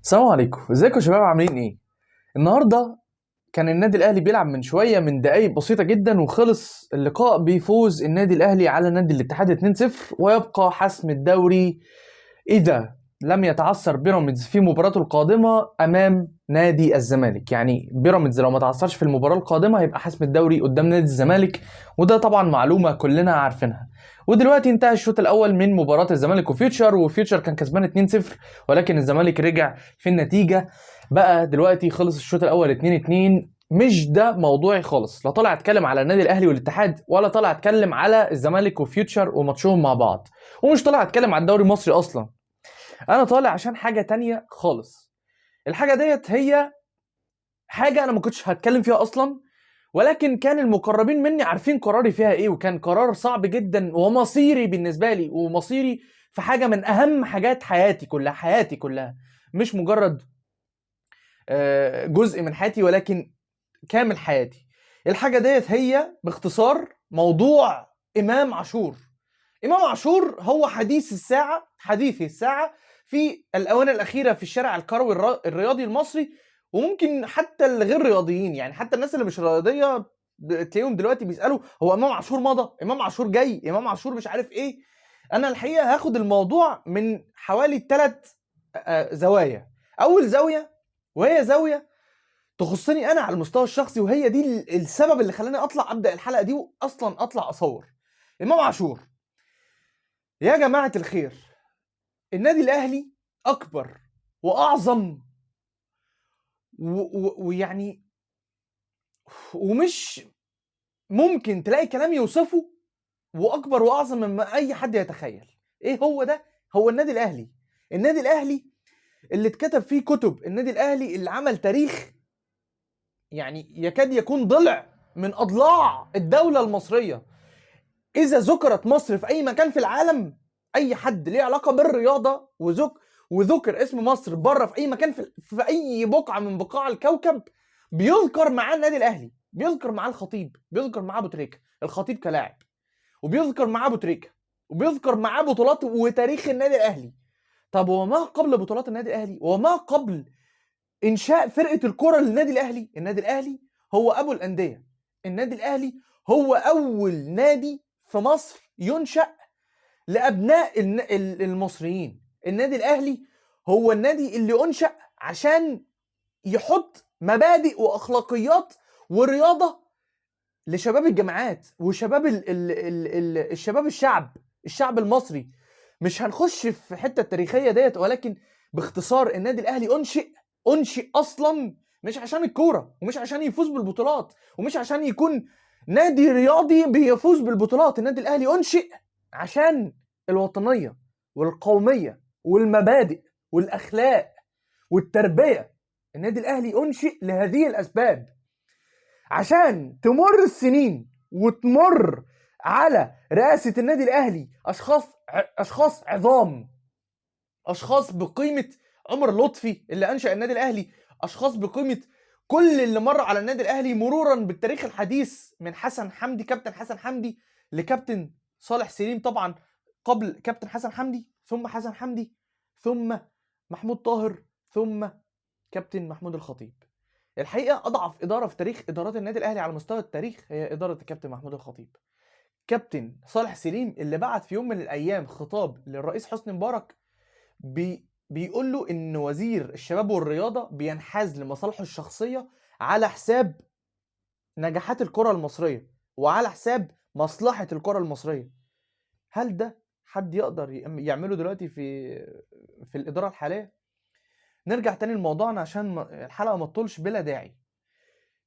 السلام عليكم، ازيكم يا شباب؟ عاملين ايه؟ النهارده كان النادي الاهلي بيلعب من شويه، من دقائق بسيطه جدا، وخلص اللقاء بفوز النادي الاهلي على نادي الاتحاد 2-0، ويبقى حسم الدوري اذا لم يتعثر بيراميدز في مباراته القادمه امام نادي الزمالك. يعني بيراميدز لو ما تعثرش في المباراه القادمه هيبقى حسم الدوري قدام نادي الزمالك، وده طبعا معلومه كلنا عارفينها. ودلوقتي انتهى الشوط الاول من مباراه الزمالك وفيوتشر كان كسبان 2-0، ولكن الزمالك رجع في النتيجه. بقى دلوقتي خلص الشوط الاول 2-2. مش ده موضوعي خالص، لا طالع اتكلم على النادي الاهلي والاتحاد، ولا طالع اتكلم على الزمالك وفيوتشر وماتشهم مع بعض، ومش طالع اتكلم على الدوري المصري اصلا. انا طالع عشان حاجه تانية خالص. الحاجه ديت هي حاجه انا ما كنتش هتكلم فيها اصلا، ولكن كان المقربين مني عارفين قراري فيها ايه، وكان قرار صعب جدا ومصيري بالنسبه لي، ومصيري في حاجه من اهم حاجات حياتي كلها، مش مجرد جزء من حياتي، ولكن كامل حياتي. الحاجه ديت هي باختصار موضوع امام عاشور. امام عاشور هو حديث الساعه في الاونه الاخيره في الشارع الكروي الرياضي المصري، وممكن حتى الغير رياضيين، يعني حتى الناس اللي مش رياضيه تلاقيهم دلوقتي بيسالوا هو امام عاشور مضى، امام عاشور جاي، امام عاشور مش عارف ايه. انا الحقيقه هاخد الموضوع من حوالي 3 زوايا. اول زاويه، وهي زاويه تخصني انا على المستوى الشخصي، وهي دي السبب اللي خلاني ابدا الحلقه دي واصلا اطلع اصور. امام عاشور، يا جماعه الخير، النادي الاهلي اكبر واعظم ويعني ومش ممكن تلاقي كلام يوصفه، واكبر واعظم مما اي حد يتخيل. ايه هو ده؟ هو النادي الاهلي. النادي الاهلي اللي اتكتب فيه كتب، النادي الاهلي اللي عمل تاريخ يعني يكاد يكون ضلع من اضلاع الدوله المصريه. اذا ذكرت مصر في اي مكان في العالم، اي حد ليه علاقه بالرياضه وذكر اسم مصر بره في اي مكان في اي بقعه من بقاع الكوكب، بيذكر معاه النادي الاهلي، بيذكر معاه الخطيب، بيذكر معاه ابو تريكه، الخطيب كلاعب، وبيذكر معاه ابو تريكه، وبيذكر معاه بطولات وتاريخ النادي الاهلي. طب وما قبل بطولات النادي الاهلي، وما قبل انشاء فرقه الكره للنادي الاهلي؟ النادي الاهلي هو ابو الانديه. النادي الاهلي هو اول نادي في مصر ينشأ لابناء المصريين. النادي الاهلي هو النادي اللي انشأ عشان يحط مبادئ واخلاقيات ورياضه لشباب الجامعات وشباب الشباب، الشعب المصري. مش هنخش في حته التاريخيه ديت، ولكن باختصار النادي الاهلي انشئ اصلا مش عشان الكوره، ومش عشان يفوز بالبطولات، ومش عشان يكون نادي رياضي بيفوز بالبطولات. النادي الاهلي انشئ عشان الوطنيه والقوميه والمبادئ والاخلاق والتربيه. النادي الاهلي انشئ لهذه الاسباب، عشان تمر السنين وتمر على رئاسة النادي الأهلي أشخاص عظام، أشخاص بقيمة عمر لطفي اللي أنشأ النادي الأهلي، أشخاص بقيمة كل اللي مر على النادي الأهلي مرورا بالتاريخ الحديث، من حسن حمدي، كابتن حسن حمدي، لكابتن صالح سليم طبعا قبل كابتن حسن حمدي، ثم حسن حمدي، ثم محمود طاهر، ثم كابتن محمود الخطيب. الحقيقه اضعف اداره في تاريخ ادارات النادي الاهلي على مستوى التاريخ هي اداره الكابتن محمود الخطيب. كابتن صالح سليم اللي بعت في يوم من الايام خطاب للرئيس حسني مبارك بيقول له ان وزير الشباب والرياضه بينحاز لمصالحه الشخصيه على حساب نجاحات الكره المصريه، وعلى حساب مصلحه الكره المصريه. هل ده حد يقدر يعمله دلوقتي في الاداره الحاليه؟ نرجع تاني لموضوعنا عشان الحلقه ما تطولش بلا داعي.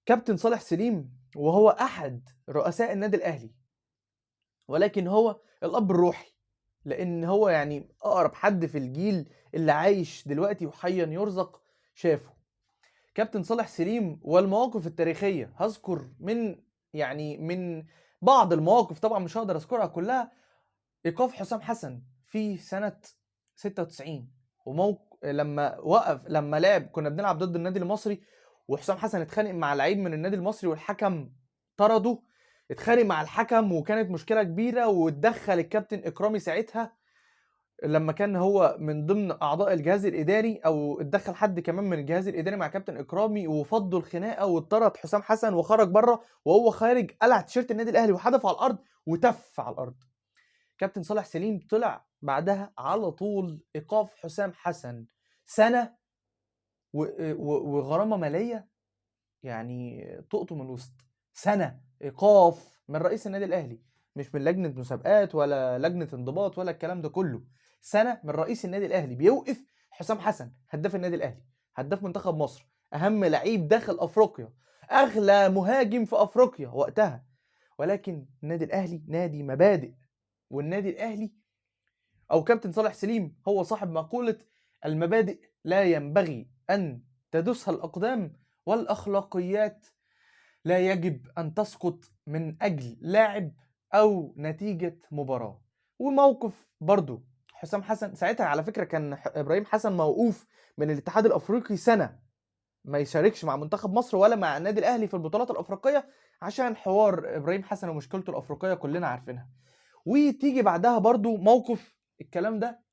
كابتن صالح سليم وهو احد رؤساء النادي الاهلي، ولكن هو الاب الروحي، لان هو يعني اقرب حد في الجيل اللي عايش دلوقتي وحيا يرزق شافه. كابتن صالح سليم والمواقف التاريخيه هذكر من بعض المواقف، طبعا مش هقدر اذكرها كلها. ايقاف حسام حسن في سنه 96، لما لعب، كنا بنلعب ضد النادي المصري، وحسام حسن اتخانق مع لعيب من النادي المصري والحكم طرده. اتخانق مع الحكم وكانت مشكله كبيره، واتدخل الكابتن اكرامي ساعتها. لما كان هو من ضمن اعضاء الجهاز الاداري، او اتدخل حد كمان من الجهاز الاداري مع كابتن اكرامي وفضوا الخناقه واتطرد حسام حسن وخرج بره، وهو خارج قلع تيشيرت النادي الاهلي وحدف على الارض وتف على الارض. كابتن صالح سليم طلع بعدها على طول ايقاف حسام حسن سنه وغرامه ماليه يعني تقطم الوسط. سنه ايقاف من رئيس النادي الاهلي، مش من لجنه مسابقات ولا لجنه انضباط ولا الكلام ده كله. سنه من رئيس النادي الاهلي بيوقف حسام حسن، هداف النادي الاهلي، هداف منتخب مصر، اهم لعيب داخل افريقيا، اغلى مهاجم في افريقيا وقتها. ولكن النادي الاهلي نادي مبادئ، والنادي الاهلي او كابتن صالح سليم هو صاحب مقولة المبادئ لا ينبغي ان تدوسها الاقدام، والاخلاقيات لا يجب ان تسقط من اجل لاعب او نتيجة مباراة. وموقف برضو حسام حسن ساعتها، على فكرة كان ابراهيم حسن موقوف من الاتحاد الافريقي سنة، ما يشاركش مع منتخب مصر ولا مع النادي الاهلي في البطولات الافريقية عشان حوار ابراهيم حسن ومشكلته الافريقية كلنا عارفينها. وتيجي بعدها برضو موقف الكلام ده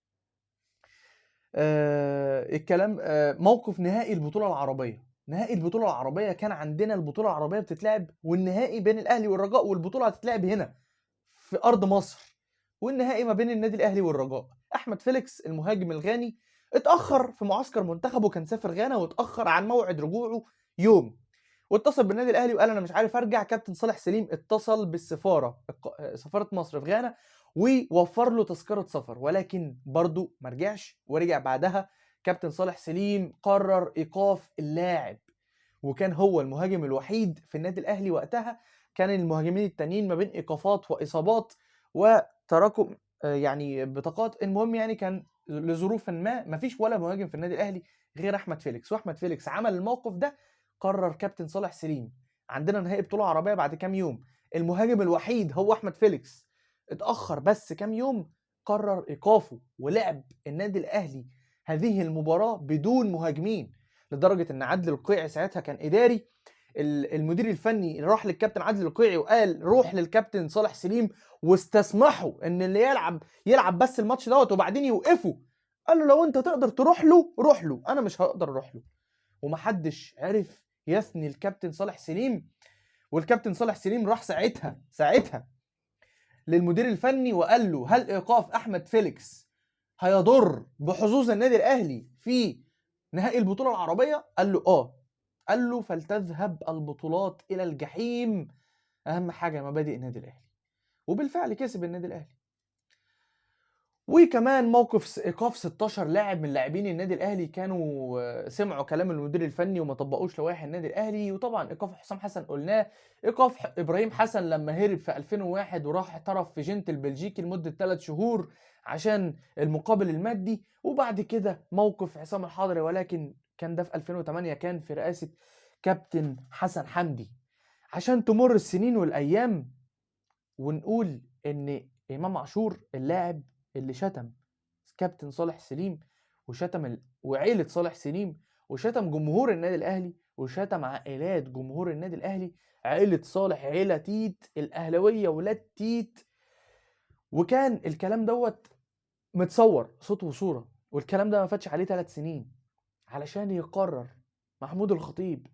موقف نهائي البطولة العربية. نهائي البطولة العربية كان عندنا البطولة العربية بتتلعب، والنهائي بين الأهلي والرجاء، والبطولة هتتلعب هنا في أرض مصر، والنهائي ما بين النادي الأهلي والرجاء. أحمد فيليكس المهاجم الغاني اتأخر في معسكر منتخبه، كان سافر غانا واتأخر عن موعد رجوعه يوم، واتصل بالنادي الاهلي وقال انا مش عارف ارجع. كابتن صالح سليم اتصل بالسفاره، سفاره مصر في غانا، ووفر له تذكره سفر، ولكن برضه ما رجعش. ورجع بعدها كابتن صالح سليم قرر ايقاف اللاعب، وكان هو المهاجم الوحيد في النادي الاهلي وقتها. كان المهاجمين التانيين ما بين ايقافات واصابات وتراكم يعني بطاقات، المهم يعني كان لظروف ما فيش ولا مهاجم في النادي الاهلي غير احمد فيليكس. واحمد فيليكس عمل الموقف ده، قرر كابتن صالح سليم عندنا نهائي بطولة عربية بعد كام يوم، المهاجم الوحيد هو احمد فيليكس اتأخر بس كام يوم، قرر ايقافه ولعب النادي الاهلي هذه المباراة بدون مهاجمين. لدرجة ان عادل القيعي ساعتها كان اداري، المدير الفني راح للكابتن عادل القيعي وقال روح للكابتن صالح سليم واستسمحوا ان اللي يلعب بس الماتش دوت وبعدين يوقفوا. قال له لو انت تقدر تروح له روح له، انا مش هقدر اروح له. ومحدش عرف يثني الكابتن صالح سليم. والكابتن صالح سليم راح ساعتها للمدير الفني وقال له هل ايقاف احمد فيليكس هيضر بحظوظ النادي الاهلي في نهائي البطولة العربية؟ قال له اه. قال له فلتذهب البطولات الى الجحيم، اهم حاجة مبادئ النادي الاهلي. وبالفعل كسب النادي الاهلي. وكمان موقف ايقاف 16 لاعب من لاعبين النادي الاهلي كانوا سمعوا كلام المدير الفني وما طبقوش لوائح النادي الاهلي. وطبعا ايقاف حسام حسن قلناه، ايقاف ابراهيم حسن لما هرب في 2001 وراح احترف في جنت البلجيكي لمده 3 شهور عشان المقابل المادي. وبعد كده موقف عصام الحضري، ولكن كان ده في 2008، كان في رئاسه كابتن حسن حمدي. عشان تمر السنين والايام ونقول ان امام عاشور اللاعب اللي شتم كابتن صالح سليم وعيلة صالح سليم وشتم جمهور النادي الاهلي وشتم عائلات جمهور النادي الاهلي، عيلة صالح عيلة تيت الاهلاوية ولاد تيت. وكان الكلام دوت متصور صوت وصورة، والكلام ده ما فاتش عليه 3 سنين علشان يقرر محمود الخطيب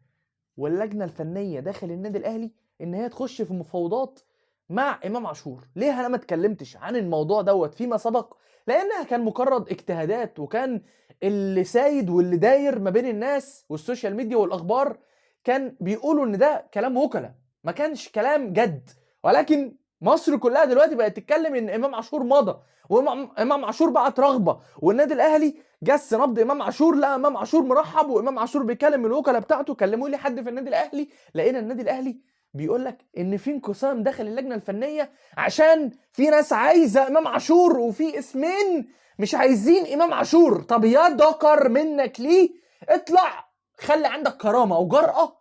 واللجنة الفنية داخل النادي الاهلي ان هي تخش في مفاوضات مع امام عاشور. ليه انا ما اتكلمتش عن الموضوع دوت فيما سبق؟ لانها كان مجرد اجتهادات، وكان اللي سايد واللي داير ما بين الناس والسوشيال ميديا والاخبار كان بيقولوا ان ده كلام وكلاء، ما كانش كلام جد. ولكن مصر كلها دلوقتي بقت تتكلم ان امام عاشور مضى، وامام عاشور بعت رغبه، والنادي الاهلي جس نبض امام عاشور، لا امام عاشور مرحب، وامام عاشور بيكلم الوكلاء بتاعته كلموا لي حد في النادي الاهلي، لقينا النادي الاهلي بيقول لك ان في انقسام داخل اللجنه الفنيه عشان في ناس عايزه امام عاشور وفي اسمين مش عايزين امام عاشور. طب يا دكر منك ليه؟ اطلع خلي عندك كرامه وجرأه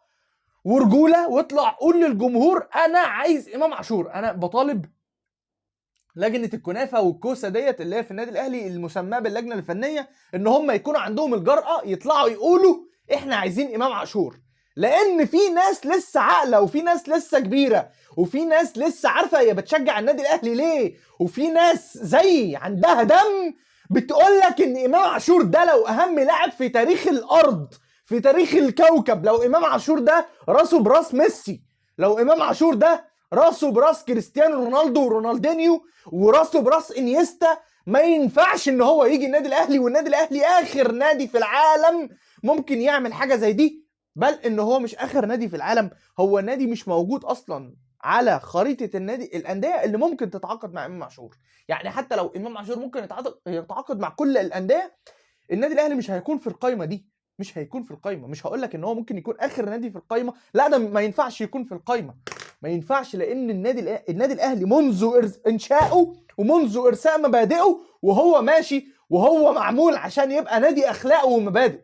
ورجوله واطلع قول للجمهور انا عايز امام عاشور. انا بطالب لجنه الكنافه والكوسه ديت اللي هي في النادي الاهلي المسماه باللجنه الفنيه ان هم يكونوا عندهم الجرأه يطلعوا يقولوا احنا عايزين امام عاشور، لان في ناس لسه عاقله، وفي ناس لسه كبيره، وفي ناس لسه عارفه هي بتشجع النادي الاهلي ليه، وفي ناس زي عندها دم بتقول لك ان امام عاشور ده لو اهم لاعب في تاريخ الارض، في تاريخ الكوكب، لو امام عاشور ده راسه براس ميسي، لو امام عاشور ده راسه براس كريستيانو رونالدو ورونالدينيو، وراسه براس انيستا، ما ينفعش ان هو يجي النادي الاهلي، والنادي الاهلي اخر نادي في العالم ممكن يعمل حاجه زي دي. بل ان هو مش اخر نادي في العالم، هو نادي مش موجود اصلا على خريطه الانديه اللي ممكن تتعاقد مع امام عاشور. يعني حتى لو امام عاشور ممكن يتعاقد مع كل الانديه، النادي الاهلي مش هيكون في القايمه دي، مش هيكون في القايمه. مش هقول لك ان هو ممكن يكون اخر نادي في القايمه، لا ده ما ينفعش يكون في القايمه، ما ينفعش. لان النادي الاهلي منذ انشائه ومنذ ارساء مبادئه وهو ماشي، وهو معمول عشان يبقى نادي اخلاق ومبادئ.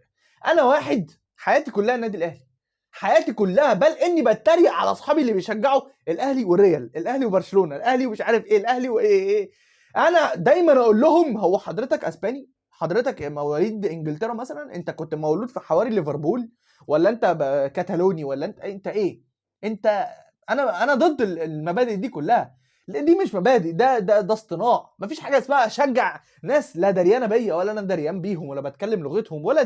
انا واحد حياتي كلها النادي الاهلي، حياتي كلها، بل اني بتريق على اصحابي اللي بيشجعوا الاهلي والريال، الاهلي وبرشلونه، الاهلي ومش عارف ايه، الاهلي وايه. انا دايما اقول لهم هو حضرتك اسباني؟ حضرتك مواليد انجلترا مثلا؟ انت كنت مولود في حواري ليفربول؟ ولا انت كتالوني؟ ولا انت ايه؟ انت انا ضد المبادئ دي كلها، لان دي مش مبادئ، ده اصطناع. مفيش حاجه اسمها اشجع ناس لا دريانه بيا ولا انا دريان بيهم ولا بتكلم لغتهم ولا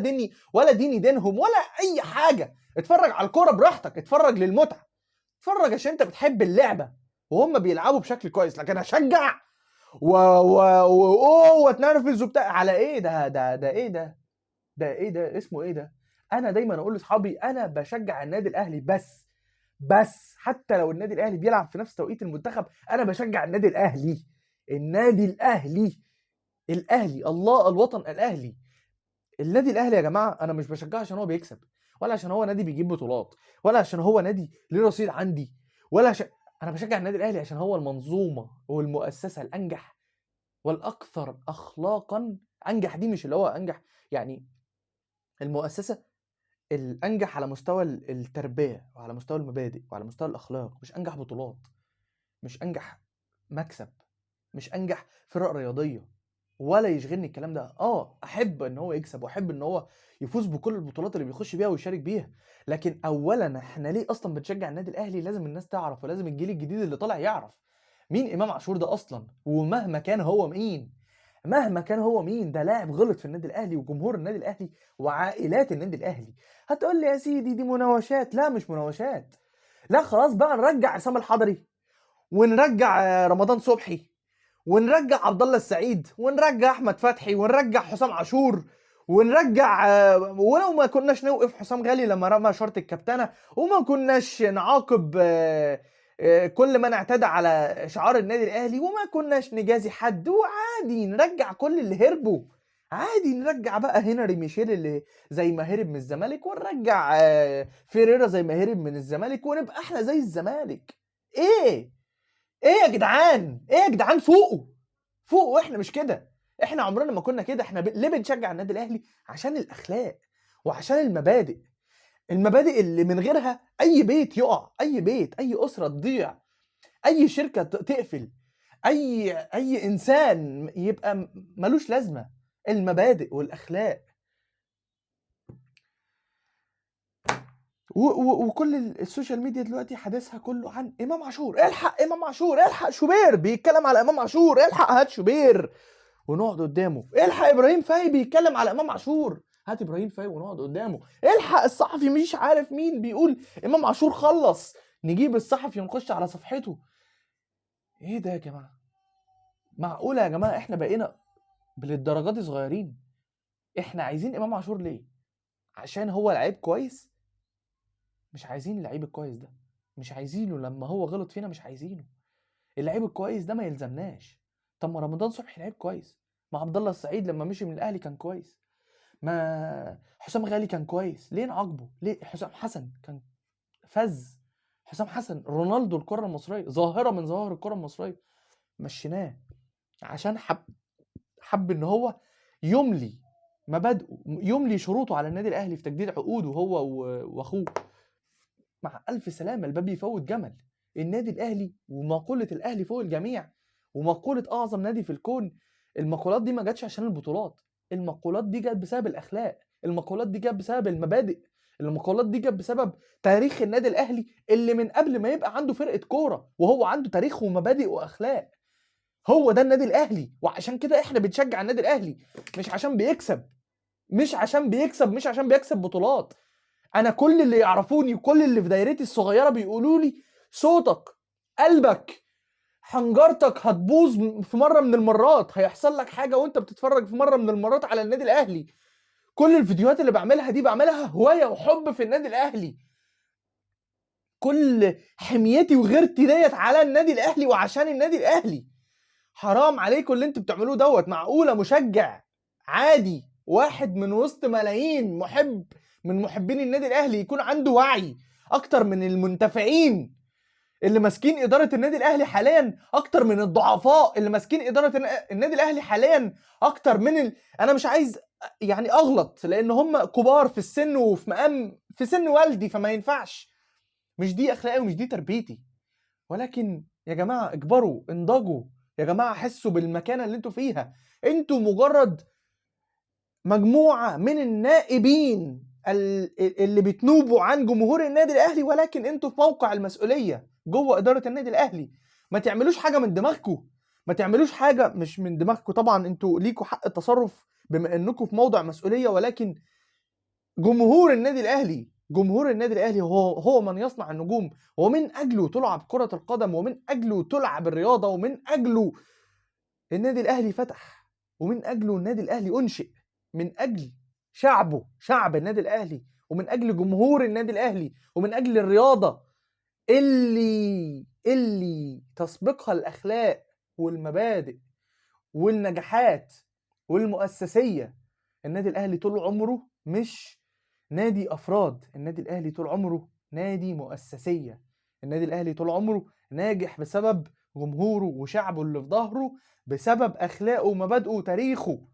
ديني دينهم ولا اي حاجه. اتفرج على الكوره براحتك، اتفرج للمتعه، اتفرج عشان انت بتحب اللعبه وهم بيلعبوا بشكل كويس. لكن اشجع واتنرفز وبتاع على ايه؟ ده ايه ده اسمه ايه ده؟ انا دايما اقول لاصحابي انا بشجع النادي الاهلي بس حتى لو النادي الاهلي بيلعب في نفس توقيت المنتخب انا بشجع النادي الاهلي. النادي الاهلي الله الوطن الاهلي. النادي الاهلي يا جماعه انا مش بشجعه عشان هو بيكسب، ولا عشان هو نادي بيجيب بطولات، ولا عشان هو نادي ليه رصيد عندي، ولا عشان انا بشجع النادي الاهلي عشان هو المنظومه والمؤسسه الانجح والاكثر اخلاقا. انجح دي مش اللي هو انجح يعني، المؤسسه الانجح على مستوى التربيه وعلى مستوى المبادئ وعلى مستوى الاخلاق، مش انجح بطولات، مش انجح مكسب، مش انجح فرق رياضيه. ولا يشغلني الكلام ده. احب ان هو يكسب واحب ان هو يفوز بكل البطولات اللي بيخش بيها ويشارك بيها. لكن اولا احنا ليه اصلا بنشجع النادي الاهلي؟ لازم الناس تعرف، ولازم الجيل الجديد اللي طالع يعرف مين امام عاشور ده اصلا. ومهما كان هو مين، مهما كان هو مين، ده لاعب غلط في النادي الاهلي وجمهور النادي الاهلي وعائلات النادي الاهلي. هتقول لي يا سيدي دي مناوشات، لا مش مناوشات. لا خلاص بقى نرجع عصام الحضري، ونرجع رمضان صبحي، ونرجع عبد الله السعيد، ونرجع احمد فتحي، ونرجع حسام عاشور، ونرجع ولو ما كناش نوقف حسام غالي لما رمى شرط الكابتنه، وما كناش نعاقب كل من اعتدى على شعار النادي الاهلي، وما كناش نجازي حد، وعادي نرجع كل اللي هربوا. عادي نرجع بقى هنري ميشيل اللي زي ما هرب من الزمالك، ونرجع فيريرا زي ما هرب من الزمالك، ونبقى احنا زي الزمالك. ايه يا جدعان؟ ايه يا جدعان؟ فوقوا احنا مش كده. احنا عمرنا ما كنا كده. احنا ليه بنشجع النادي الاهلي؟ عشان الاخلاق وعشان المبادئ. المبادئ اللي من غيرها اي بيت يقع، اي بيت، اي اسره تضيع، اي شركه تقفل، اي انسان يبقى ملوش لازمه. المبادئ والاخلاق. وكل السوشيال ميديا دلوقتي حديثها كله عن امام عاشور. الحق امام عاشور، الحق شوبير بيتكلم على امام عاشور، الحق هات شوبير ونقعد قدامه، الحق ابراهيم فاي بيتكلم على امام عاشور، هات ابراهيم فاي ونقعد قدامه، الحق الصحفي مش عارف مين بيقول امام عاشور خلص، نجيب الصحفي ونخش على صفحته. ايه ده يا جماعه؟ معقوله يا جماعه احنا بقينا بالدرجات دي صغيرين؟ احنا عايزين امام عاشور ليه؟ عشان هو لعيب كويس؟ مش عايزين اللعيب الكويس ده، مش عايزينه لما هو غلط فينا، مش عايزينه. اللعيب الكويس ده ما يلزمناش. طب ما رمضان صبحي لعيب كويس، ما عبد الله السعيد لما مشي من الاهلي كان كويس، ما حسام غالي كان كويس، ليه نعاقبه؟ ليه حسام حسن كان فز؟ حسام حسن رونالدو الكره المصريه، ظاهره من ظواهر الكره المصريه، مشيناه عشان حب ان هو يملي مبادئه، يملي شروطه على النادي الاهلي في تجديد عقوده هو واخوه. مع الف سلامه، الباب يفوت جمل. النادي الاهلي ومقوله الاهلي فوق الجميع، ومقوله اعظم نادي في الكون. المقولات دي ما جاتش عشان البطولات، المقولات دي جت بسبب الاخلاق، المقولات دي جت بسبب المبادئ، المقولات دي جت بسبب تاريخ النادي الاهلي اللي من قبل ما يبقى عنده فرقه كوره وهو عنده تاريخ ومبادئ واخلاق. هو ده النادي الاهلي. وعشان كده احنا بنشجع النادي الاهلي، مش عشان بيكسب، مش عشان بيكسب بطولات. انا كل اللي يعرفوني وكل اللي في دايرتي الصغيره بيقولوا لي صوتك، قلبك، حنجرتك هتبوظ في مره من المرات، هيحصل لك حاجه وانت بتتفرج في مره من المرات على النادي الاهلي. كل الفيديوهات اللي بعملها دي بعملها هوايه وحب في النادي الاهلي. كل حميتي وغيرتي ديت على النادي الاهلي وعشان النادي الاهلي. حرام عليكم اللي انتوا بتعملوه دوت. معقوله مشجع عادي واحد من وسط ملايين محب من محبين النادي الاهلي يكون عنده وعي اكتر من المنتفعين اللي ماسكين اداره النادي الاهلي حاليا، اكتر من الضعفاء اللي ماسكين اداره النادي الاهلي حاليا، اكتر من انا مش عايز يعني اغلط لان هم كبار في السن وفي مقام في سن والدي فما ينفعش، مش دي اخلاقي ومش دي تربيتي. ولكن يا جماعه اكبروا، انضجوا، يا جماعه حسوا بالمكانه اللي انتوا فيها. انتوا مجرد مجموعه من النائبين اللي بتنوبوا عن جمهور النادي الاهلي، ولكن انتوا في موقع المسؤوليه جوه اداره النادي الاهلي. ما تعملوش حاجه من دماغكم، ما تعملوش حاجه مش من دماغكم. طبعا انتوا ليكوا حق التصرف بما انكم في موضع مسؤوليه، ولكن جمهور النادي الاهلي هو من يصنع النجوم، ومن اجله تلعب كره القدم، ومن اجله تلعب الرياضه، ومن اجله النادي الاهلي فتح، ومن اجله النادي الاهلي انشئ، من اجل شعبه، شعب النادي الاهلي، ومن اجل جمهور النادي الاهلي، ومن اجل الرياضه اللي تسبقها الاخلاق والمبادئ والنجاحات والمؤسسيه. النادي الاهلي طول عمره مش نادي افراد، النادي الاهلي طول عمره نادي مؤسسيه. النادي الاهلي طول عمره ناجح بسبب جمهوره وشعبه اللي في ظهره، بسبب اخلاقه ومبادئه وتاريخه.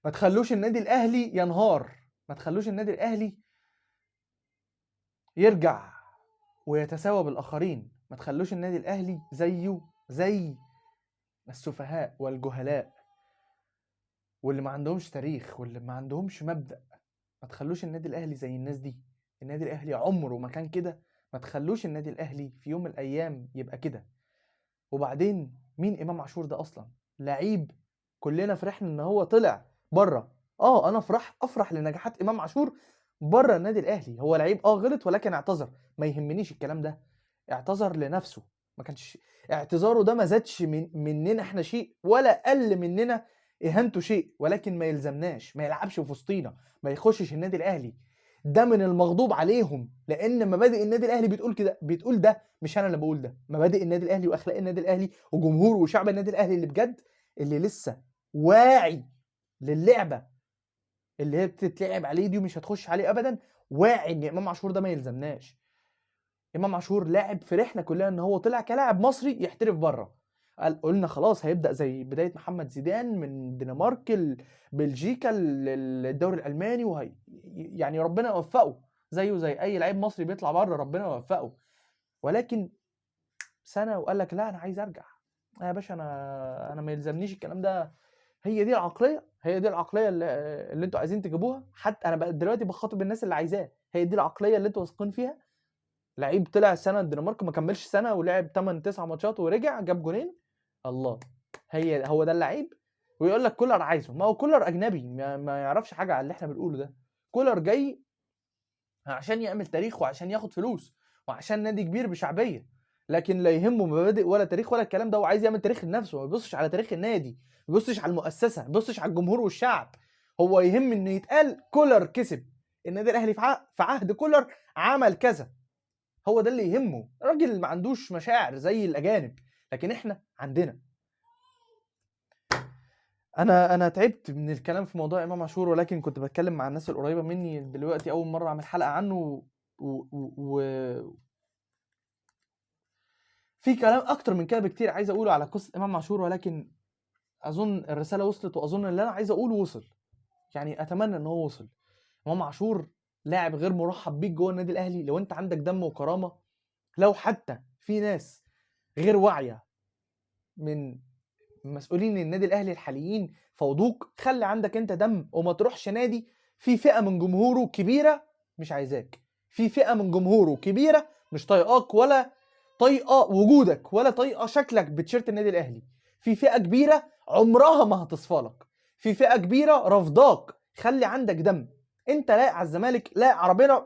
ما تخلوش النادي الاهلي ينهار، ما تخلوش النادي الاهلي يرجع ويتساوى بالاخرين، ما تخلوش النادي الاهلي زيه زي السفهاء والجهلاء واللي ما عندهمش تاريخ واللي ما عندهمش مبدأ. ما تخلوش النادي الاهلي زي الناس دي. النادي الاهلي عمره ما كان كده، ما تخلوش النادي الاهلي في يوم من الايام يبقى كده. وبعدين مين امام عاشور ده اصلا؟ لعيب كلنا فرحنا ان هو طلع بره. انا افرح لنجاحات امام عاشور بره النادي الاهلي. هو لعيب غلط ولكن اعتذر، ما يهمنيش الكلام ده. اعتذر لنفسه، ما كانش اعتذاره ده ما زادش مننا احنا شيء ولا قل مننا اهانته شيء، ولكن ما يلزمناش، ما يلعبش في وسطينا، ما يخشش النادي الاهلي. ده من المغضوب عليهم، لان مبادئ النادي الاهلي بتقول كده، بتقول ده، مش انا اللي بقول ده. مبادئ النادي الاهلي واخلاق النادي الاهلي وجمهور وشعب النادي الاهلي اللي بجد، اللي لسه واعي للعبه اللي هي بتتلعب عليه دي ومش هتخش عليه ابدا، واعي ان امام عاشور ده ما يلزمناش. امام عاشور لاعب فرحنا كلنا ان هو طلع كلاعب مصري يحترف بره. قلنا خلاص هيبدا زي بدايه محمد زيدان من الدنمارك بلجيكا الدوري الالماني، يعني ربنا يوفقه زيه زي اي لعيب مصري بيطلع بره، ربنا يوفقه. ولكن سنه وقال لك لا انا عايز ارجع يا باشا، انا ما يلزمنيش الكلام ده. هي دي العقليه اللي انتوا عايزين تجيبوها. حتى انا بقى دلوقتي بخاطب الناس اللي عايزاه. هي دي العقليه اللي انتوا واثقين فيها؟ لعيب طلع سنه الدنمارك ما كملش سنه ولعب 8 9 ماتشات ورجع جاب جونين، الله، هو ده اللعيب؟ ويقول لك كولر عايزه. ما هو كولر اجنبي ما يعرفش حاجه على اللي احنا بنقوله ده. كولر جاي عشان يعمل تاريخ وعشان ياخد فلوس وعشان نادي كبير بشعبيه، لكن لا يهمه مبادئ ولا تاريخ ولا الكلام ده. هو عايز يعمل تاريخ لنفسه، ما بيبصش على تاريخ النادي، ما بيبصش على المؤسسه، ما بيبصش على الجمهور والشعب. هو يهم انه يتقال كولر كسب، النادي الاهلي في عهد كولر عمل كذا. هو ده اللي يهمه. راجل ما عندوش مشاعر زي الاجانب، لكن احنا عندنا. انا تعبت من الكلام في موضوع امام عاشور، ولكن كنت بتكلم مع الناس القريبه مني دلوقتي اول مره اعمل حلقه عنه في كلام اكتر من كده بكتير عايز اقوله على قصه امام عاشور، ولكن اظن الرساله وصلت، واظن اللي انا عايز اقوله وصل. يعني اتمنى ان هو وصل. امام عاشور لاعب غير مرحب بيك جوه النادي الاهلي لو انت عندك دم وكرامه. لو حتى في ناس غير واعيه من مسؤولين النادي الاهلي الحاليين فوضوك، خلي عندك انت دم وما تروحش نادي في فئه من جمهوره كبيره مش عايزاك، في فئه من جمهوره كبيره مش طايقاك ولا طايقه وجودك ولا طايقه شكلك بتيشيرت النادي الاهلي، في فئه كبيره عمرها ما هتصفالك، في فئه كبيره رفضاك. خلي عندك دم. انت لايق على الزمالك، لايق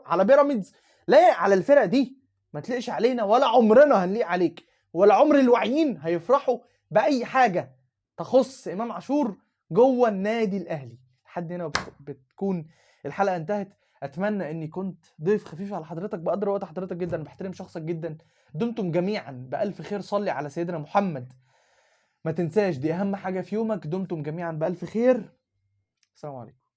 على بيراميدز، لايق على الفرق دي، ما تليقش علينا ولا عمرنا هنليق عليك، ولا عمر الواعيين هيفرحوا باي حاجه تخص امام عاشور جوه النادي الاهلي. لحد هنا بتكون الحلقه انتهت. اتمنى اني كنت ضيف خفيف على حضرتك، بقدر وقت حضرتك جدا، بحترم شخصك جدا. دمتم جميعا بألف خير. صلي على سيدنا محمد، ما تنساش دي اهم حاجه في يومك. دمتم جميعا بألف خير. السلام عليكم.